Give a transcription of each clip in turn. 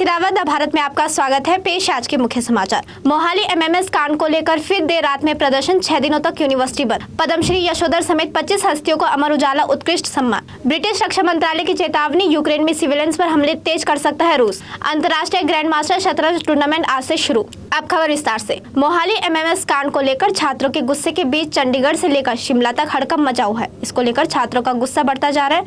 Rawat the Bharat में आपका स्वागत है। पेश आज के मुख्य समाचार। मोहाली एमएमएस कांड को लेकर फिर देर रात में प्रदर्शन, 6 दिनों तक यूनिवर्सिटी बंद। पद्मश्री यशोधर समेत 25 हस्तियों को अमर उजाला उत्कृष्ट सम्मान। ब्रिटिश रक्षा मंत्रालय की चेतावनी, यूक्रेन में सिविलियंस पर हमले तेज कर सकता है रूस। अंतर्राष्ट्रीय ग्रैंड मास्टर शतरंज टूर्नामेंट आज से शुरू। अब खबर विस्तार से। मोहाली एमएमएस कांड को लेकर छात्रों के गुस्से के बीच चंडीगढ़ से लेकर शिमला तक हड़कंप मचा हुआ है। इसको लेकर छात्रों का गुस्सा बढ़ता जा रहा है।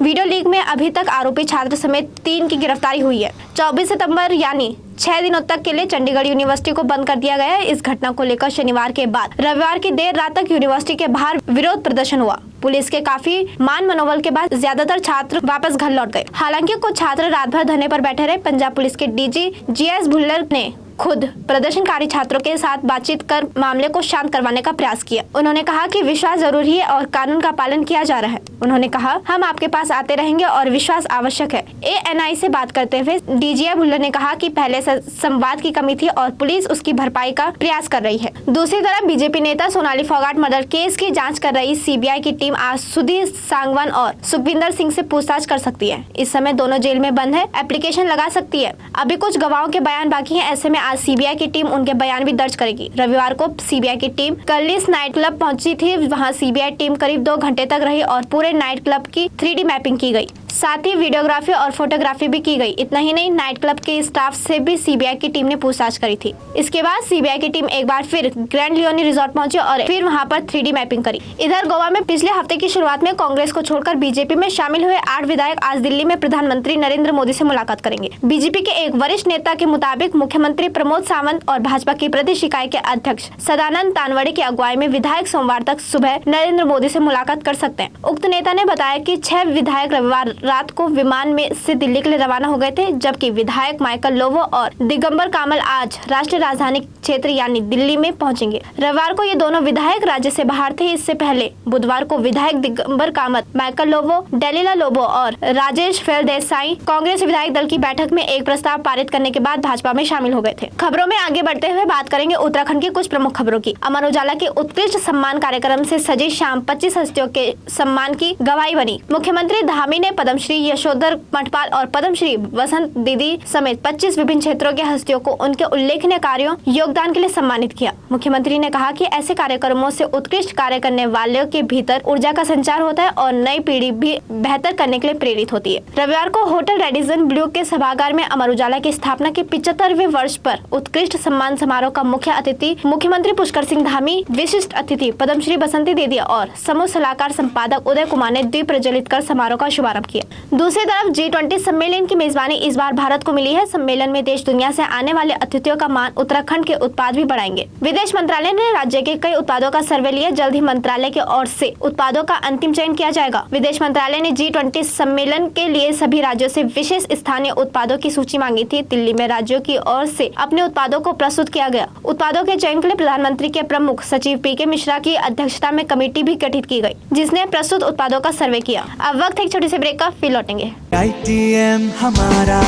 वीडियो लीक में अभी तक आरोपी छात्र समेत 3 की गिरफ्तारी हुई है। 24 सितंबर यानी 6 दिनों तक के लिए चंडीगढ़ यूनिवर्सिटी को बंद कर दिया गया है। इस घटना को लेकर शनिवार के बाद रविवार की देर रात तक यूनिवर्सिटी के बाहर विरोध प्रदर्शन हुआ। पुलिस के काफी मान मनोबल के बाद ज्यादातर छात्र वापस घर लौट गए। हालांकि कुछ छात्र रात भर धरने पर बैठे रहे। पंजाब पुलिस के डीजी जीएस भुल्लर ने खुद प्रदर्शनकारी छात्रों के साथ बातचीत कर मामले को शांत करवाने का प्रयास किया। उन्होंने कहा कि विश्वास जरूरी है और कानून का पालन किया जा रहा है। उन्होंने कहा, हम आपके पास आते रहेंगे और विश्वास आवश्यक है। एएनआई से बात करते हुए डीजी भुल्लर ने कहा कि पहले संवाद की कमी थी और पुलिस उसकी भरपाई का प्रयास कर रही है। दूसरी तरफ बीजेपी नेता सोनाली फोगाट मर्डर केस की जाँच कर रही सीबीआई की टीम आज सुधीर सांगवान और सुखविंदर सिंह से पूछताछ कर सकती है। इस समय दोनों जेल में बंद है, एप्लीकेशन लगा सकती है। अभी कुछ गवाहों के बयान बाकी है। ऐसे में आज सीबीआई की टीम उनके बयान भी दर्ज करेगी। रविवार को सीबीआई की टीम कर्लिस नाइट क्लब पहुंची थी। वहां सीबीआई टीम करीब 2 घंटे तक रही और पूरे नाइट क्लब की 3D मैपिंग की गई। साथ ही वीडियोग्राफी और फोटोग्राफी भी की गई। इतना ही नहीं, नाइट क्लब के स्टाफ से भी सीबीआई की टीम ने पूछताछ करी थी। इसके बाद सीबीआई की टीम एक बार फिर ग्रैंड लियोनी रिजॉर्ट पहुंची और फिर वहां पर 3D मैपिंग करी। इधर गोवा में पिछले हफ्ते की शुरुआत में कांग्रेस को छोड़कर बीजेपी में शामिल हुए 8 विधायक आज दिल्ली में प्रधानमंत्री नरेंद्र मोदी से मुलाकात करेंगे। बीजेपी के एक वरिष्ठ नेता के मुताबिक मुख्यमंत्री प्रमोद सावंत और भाजपा की प्रदेश इकाई के अध्यक्ष सदानंद तानवड़े की अगुवाई में विधायक सोमवार तक सुबह नरेंद्र मोदी से मुलाकात कर सकते हैं। उक्त नेता ने बताया कि 6 विधायक रविवार रात को विमान में से दिल्ली के लिए रवाना हो गए थे, जबकि विधायक माइकल लोबो और दिगंबर कामत आज राष्ट्रीय राजधानी क्षेत्र यानी दिल्ली में पहुंचेंगे। रविवार को ये दोनों विधायक राज्य से बाहर थे। इससे पहले बुधवार को विधायक दिगंबर कामत, माइकल लोबो, डेलिला लोबो और राजेश फेरदेसाई कांग्रेस विधायक दल की बैठक में एक प्रस्ताव पारित करने के बाद भाजपा में शामिल हो गए थे। खबरों में आगे बढ़ते हुए बात करेंगे उत्तराखंड की कुछ प्रमुख खबरों की। अमर उजाला के उत्कृष्ट सम्मान कार्यक्रम से सजी शाम 25 हस्तियों के सम्मान की गवाही बनी। मुख्यमंत्री धामी ने पद्मश्री यशोधर मठपाल और पद्मश्री वसंत दीदी समेत 25 विभिन्न क्षेत्रों के हस्तियों को उनके उल्लेखनीय कार्यों, योगदान के लिए सम्मानित किया। मुख्यमंत्री ने कहा कि ऐसे कार्यक्रमों से उत्कृष्ट कार्य करने वालों के भीतर ऊर्जा का संचार होता है और नई पीढ़ी भी बेहतर करने के लिए प्रेरित होती है। रविवार को होटल रेडिसन ब्लू के सभागार में अमर उजाला की स्थापना के 75वें वर्ष पर उत्कृष्ट सम्मान समारोह का मुख्य अतिथि मुख्यमंत्री पुष्कर सिंह धामी, विशिष्ट अतिथि पद्मश्री बसंती दीदी और समूह सलाहकार संपादक उदय कुमार ने दीप प्रज्वलित कर समारोह का शुभारंभ किया। दूसरी तरफ G20 सम्मेलन की मेजबानी इस बार भारत को मिली है। सम्मेलन में देश दुनिया से आने वाले अतिथियों का मान उत्तराखंड के उत्पाद भी बढ़ाएंगे। विदेश मंत्रालय ने राज्य के कई उत्पादों का सर्वे लिया। जल्द ही मंत्रालय की ओर से उत्पादों का अंतिम चयन किया जाएगा। विदेश मंत्रालय ने G20 सम्मेलन के लिए सभी राज्यों से विशेष स्थानीय उत्पादों की सूची मांगी थी। दिल्ली में राज्यों की ओर से अपने उत्पादों को प्रस्तुत किया गया। उत्पादों के चयन के लिए प्रधानमंत्री के प्रमुख सचिव PK मिश्रा की अध्यक्षता में कमेटी भी गठित की गई, जिसने प्रस्तुत उत्पादों का सर्वे किया। अब वक्त एक छोटी सी ब्रेक का, फिर लौटेंगे। ITM हमारा,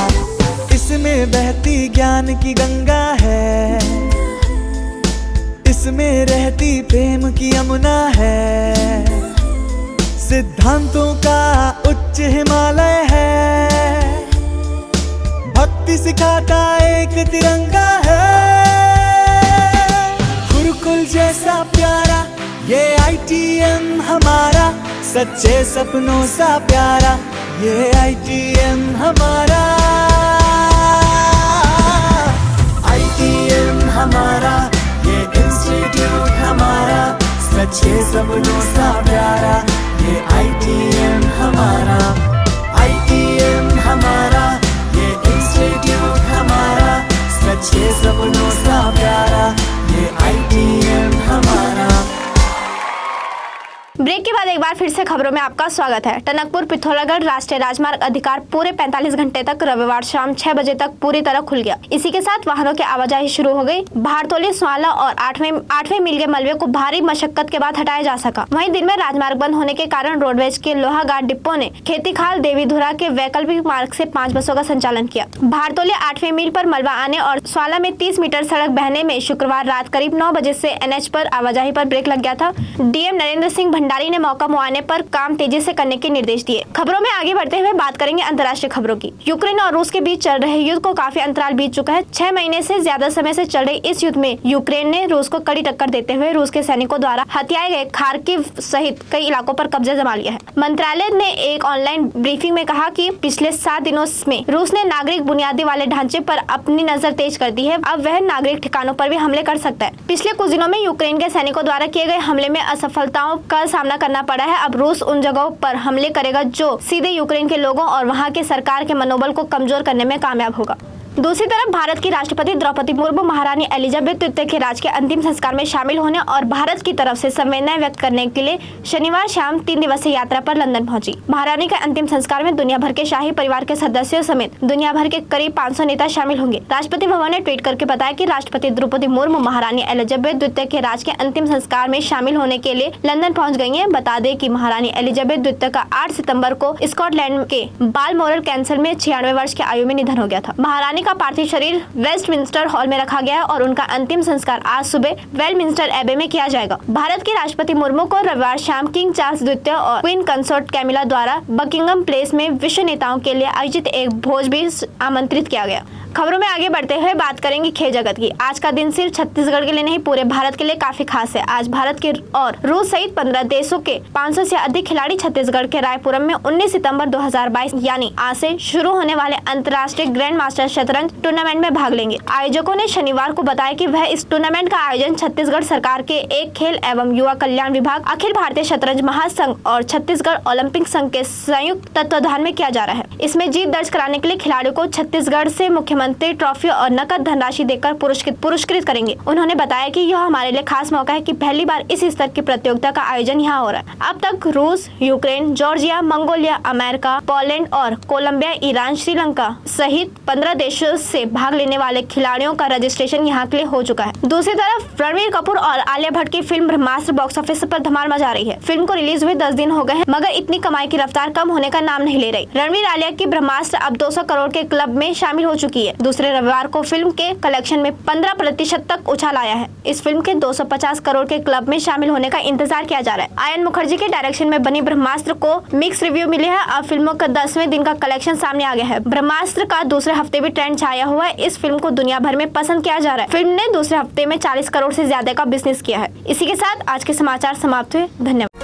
इसमें बहती ज्ञान की गंगा है, इसमें रहती प्रेम की यमुना है, सिद्धांतों का उच्च हिमालय है, भक्ति सिखाता एक तिरंगा है, गुरुकुल जैसा प्यारा ये ITM हमारा, सच्चे सपनों सा प्यारा ये ITM हमारा, ITM हमारा, ये इंस्टीट्यूट हमारा, सच्चे सपनों सा प्यारा ये ITM हमारा, ITM हमारा, ये इंस्टीट्यूट हमारा, सच्चे सपनों सा प्यारा ये ITM हमारा। ब्रेक के बाद एक बार फिर से खबरों में आपका स्वागत है। टनकपुर पिथौरागढ़ राष्ट्रीय राजमार्ग अधिकार पूरे 45 घंटे तक रविवार शाम 6 बजे तक पूरी तरह खुल गया। इसी के साथ वाहनों की आवाजाही शुरू हो गई। भारतोली, स्वाला और 8वें मील के मलबे को भारी मशक्कत के बाद हटाया जा सका। वहीं दिन में राजमार्ग बंद होने के कारण रोडवेज के लोहाघाट डिपो ने खेतीखाल देवीधुरा के वैकल्पिक मार्ग से 5 बसों का संचालन किया। भारतोली 8वें मील पर मलबा आने और स्वाला में 30 मीटर सड़क बहने में शुक्रवार रात करीब 9 बजे से NH पर आवाजाही पर ब्रेक लग गया था। DM नरेंद्र सिंह भंडारी अधिकारी ने मौका मुआयने पर काम तेजी से करने के निर्देश दिए। खबरों में आगे बढ़ते हुए बात करेंगे अंतर्राष्ट्रीय खबरों की। यूक्रेन और रूस के बीच चल रहे युद्ध को काफी अंतराल बीत चुका है। 6 महीने से ज्यादा समय से चल रहे इस युद्ध में यूक्रेन ने रूस को कड़ी टक्कर देते हुए रूस के सैनिकों द्वारा हथियाए गए खार्किव सहित कई इलाकों पर कब्जा जमा लिया है। मंत्रालय ने एक ऑनलाइन ब्रीफिंग में कहा कि पिछले 7 दिनों में रूस ने नागरिक बुनियादी वाले ढांचे पर अपनी नजर तेज कर दी है। अब वह नागरिक ठिकानों पर भी हमले कर सकता है। पिछले कुछ दिनों में यूक्रेन के सैनिकों द्वारा किए गए हमले में असफलताओं का सामना करना पड़ा है। अब रूस उन जगहों पर हमले करेगा जो सीधे यूक्रेन के लोगों और वहां के सरकार के मनोबल को कमजोर करने में कामयाब होगा। दूसरी तरफ भारत की राष्ट्रपति द्रौपदी मुर्मू महारानी एलिजाबेथ द्वितीय के राज के अंतिम संस्कार में शामिल होने और भारत की तरफ से संवेदनाएं व्यक्त करने के लिए शनिवार शाम 3 दिवसीय यात्रा पर लंदन पहुंची। महारानी के अंतिम संस्कार में दुनिया भर के शाही परिवार के सदस्यों समेत दुनिया भर के करीब 500 नेता शामिल होंगे। राष्ट्रपति भवन ने ट्वीट करके बताया कि राष्ट्रपति द्रौपदी मुर्मू महारानी एलिजाबेथ द्वितीय के राज के अंतिम संस्कार में शामिल होने के लिए लंदन पहुँच गयी है। बता दें कि महारानी एलिजाबेथ द्वितीय का 8 सितम्बर को स्कॉटलैंड के बालमोरल कैंसर में 96 वर्ष की आयु में निधन हो गया था। महारानी का पार्थिव शरीर वेस्टमिंस्टर हॉल में रखा गया है और उनका अंतिम संस्कार आज सुबह वेस्टमिंस्टर एबे में किया जाएगा। भारत के राष्ट्रपति मुर्मू को रविवार शाम किंग चार्ल्स द्वितीय और क्वीन कंसोर्ट कैमिला द्वारा बकिंगम प्लेस में विश्व नेताओं के लिए आयोजित एक भोज भी आमंत्रित किया गया। खबरों में आगे बढ़ते हुए बात करेंगे खेल जगत की। आज का दिन सिर्फ छत्तीसगढ़ के लिए नहीं पूरे भारत के लिए काफी खास है। आज भारत के और रूस सहित 15 देशों के 500 से अधिक खिलाड़ी छत्तीसगढ़ के रायपुरम में 19 सितंबर 2022 यानी आज से शुरू होने वाले अंतर्राष्ट्रीय ग्रैंड मास्टर शतरंज टूर्नामेंट में भाग लेंगे। आयोजकों ने शनिवार को बताया कि वह इस टूर्नामेंट का आयोजन छत्तीसगढ़ सरकार के एक खेल एवं युवा कल्याण विभाग, अखिल भारतीय शतरंज महासंघ और छत्तीसगढ़ ओलंपिक संघ के संयुक्त तत्वाधान में किया जा रहा है। इसमें जीत दर्ज कराने के लिए खिलाड़ियों को छत्तीसगढ़ से मुख्यमंत्री ट्रॉफी और नकद धनराशि देकर पुरस्कृत करेंगे। उन्होंने बताया कि यह हमारे लिए खास मौका है कि पहली बार इस स्तर की प्रतियोगिता का आयोजन यहाँ हो रहा है। अब तक रूस, Ukraine, Georgia, Mongolia, America, Poland और कोलंबिया, ईरान, श्रीलंका सहित 15 देशों से भाग लेने वाले खिलाड़ियों का रजिस्ट्रेशन यहाँ के लिए हो चुका है। दूसरी तरफ रणवीर कपूर और आलिया भट्ट की फिल्म ब्रह्मास्त्र बॉक्स ऑफिस पर धमाल मचा रही है। फिल्म को रिलीज हुए 10 दिन हो गए हैं मगर इतनी कमाई की रफ्तार कम होने का नाम नहीं ले रही। रणवीर आलिया की ब्रह्मास्त्र अब 200 करोड़ के क्लब में शामिल हो चुकी है। दूसरे रविवार को फिल्म के कलेक्शन में 15% तक उछाल आया है। इस फिल्म के 250 करोड़ के क्लब में शामिल होने का इंतजार किया जा रहा है। आयन मुखर्जी के डायरेक्शन में बनी ब्रह्मास्त्र को मिक्स रिव्यू मिले हैं। अब फिल्मों का 10वें दिन का कलेक्शन सामने आ गया है। ब्रह्मास्त्र का दूसरे हफ्ते भी ट्रेंड छाया हुआ है। इस फिल्म को दुनिया भर में पसंद किया जा रहा है। फिल्म ने दूसरे हफ्ते में 40 करोड़ से ज्यादा का बिजनेस किया है। इसी के साथ आज के समाचार समाप्त हुए। धन्यवाद।